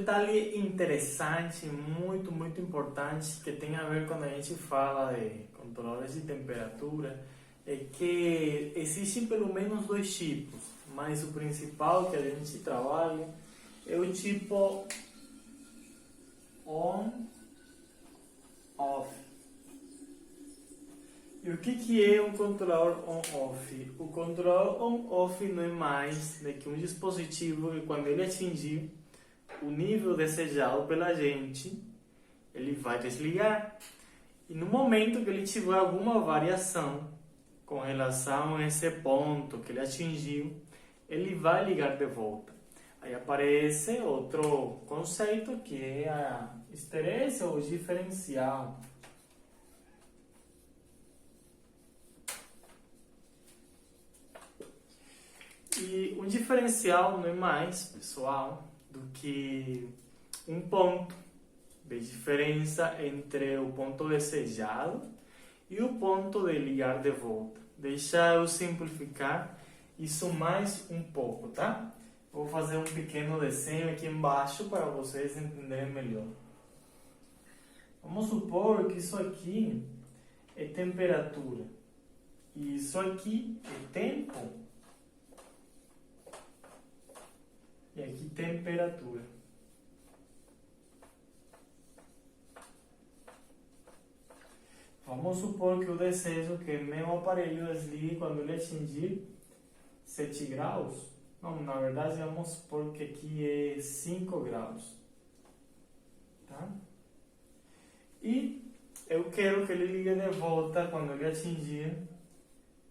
detalhe interessante, muito importante, que tem a ver quando a gente fala de controladores de temperatura, é que existem pelo menos dois tipos, mas o principal que a gente trabalha é o tipo on-off. E o que é um controlador on-off? O controlador on-off não é mais do que um dispositivo que, quando ele atingir o nível desejado pela gente, ele vai desligar. E no momento que ele tiver alguma variação com relação a esse ponto que ele atingiu, ele vai ligar de volta. Aí aparece outro conceito que é a histeresia ou diferencial. E um diferencial não é mais, pessoal, do que um ponto de diferença entre o ponto desejado e o ponto de ligar de volta. Deixa eu simplificar isso mais um pouco, tá? Vou fazer um pequeno desenho aqui embaixo para vocês entenderem melhor. Vamos supor que isso aqui é temperatura e isso aqui é tempo. E aqui temperatura. Vamos supor que eu desejo que meu aparelho desligue quando ele atingir 7 graus. Não, na verdade vamos supor que aqui é 5 graus. Tá? E eu quero que ele ligue de volta quando ele atingir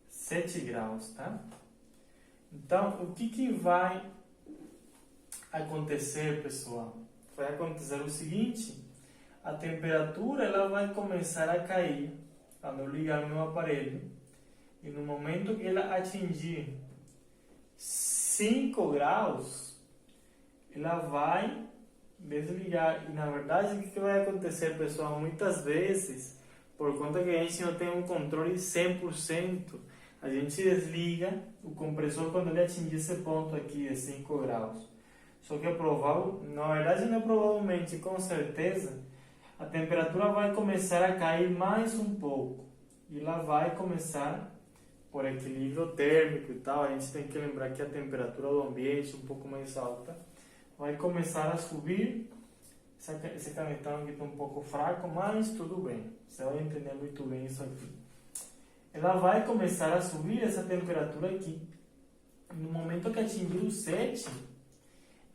7 graus. Tá? Então, o que vai acontecer, pessoal? Vai acontecer o seguinte: a temperatura ela vai começar a cair quando eu ligar o meu aparelho, e no momento que ela atingir 5 graus, ela vai desligar. E na verdade, o que vai acontecer, pessoal? Muitas vezes, por conta que a gente não tem um controle 100%, a gente desliga o compressor quando ele atingir esse ponto aqui de 5 graus. Só que é provável, na verdade não é provavelmente, com certeza, a temperatura vai começar a cair mais um pouco. E ela vai começar, por equilíbrio térmico e tal, a gente tem que lembrar que a temperatura do ambiente é um pouco mais alta, vai começar a subir. Esse canetão aqui está um pouco fraco, mas tudo bem, você vai entender muito bem isso aqui. Ela vai começar a subir essa temperatura aqui. No momento que atingir o 7,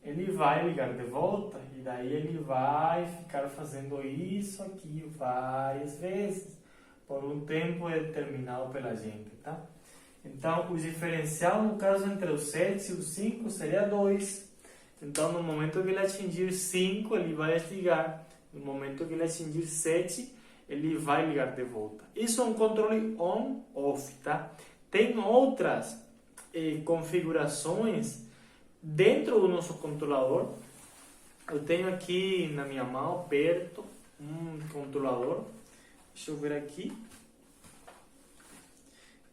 ele vai ligar de volta e daí ele vai ficar fazendo isso aqui várias vezes por um tempo determinado pela gente, tá? Então, o diferencial no caso entre o 7 e o 5 seria 2. Então, no momento que ele atingir 5, ele vai desligar. No momento que ele atingir 7, ele vai ligar de volta. Isso é um controle on-off, tá? Tem outras configurações dentro do nosso controlador. Eu tenho aqui na minha mão, perto, um controlador. Deixa eu ver aqui.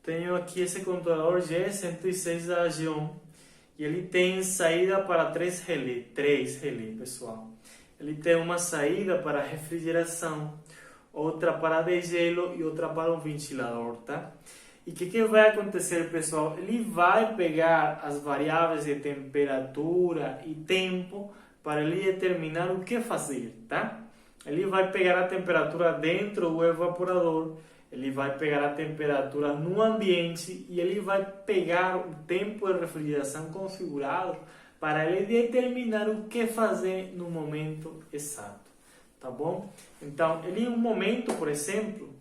Tenho aqui esse controlador G106 da Ageon. E ele tem saída para 3 relés, pessoal. Ele tem uma saída para refrigeração, outra para degelo e outra para um ventilador, tá? E o que vai acontecer, pessoal? Ele vai pegar as variáveis de temperatura e tempo para ele determinar o que fazer, tá? Ele vai pegar a temperatura dentro do evaporador, ele vai pegar a temperatura no ambiente e ele vai pegar o tempo de refrigeração configurado para ele determinar o que fazer no momento exato, tá bom? Então, ele em um momento, por exemplo,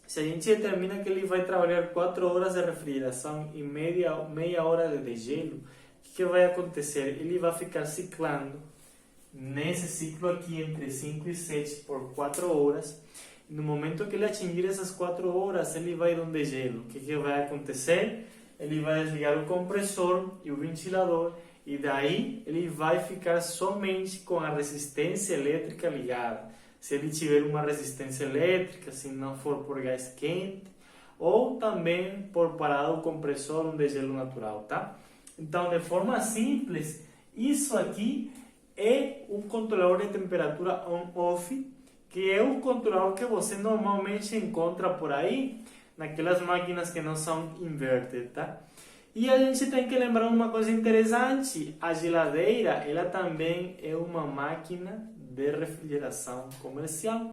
se a gente determina que ele vai trabalhar 4 horas de refrigeração e meia hora de degelo, o que vai acontecer? Ele vai ficar ciclando nesse ciclo aqui entre 5 e 7 por 4 horas. E no momento que ele atingir essas 4 horas, ele vai dar um degelo. O que vai acontecer? Ele vai desligar o compressor e o ventilador, e daí ele vai ficar somente com a resistência elétrica ligada. Se ele tiver uma resistência elétrica, se não for por gás quente, ou também por parada do compressor, um degelo natural, tá? Então, de forma simples, isso aqui é um controlador de temperatura on-off, que é o controlador que você normalmente encontra por aí, naquelas máquinas que não são inverter, tá? E a gente tem que lembrar uma coisa interessante, a geladeira, ela também é uma máquina de refrigeração comercial.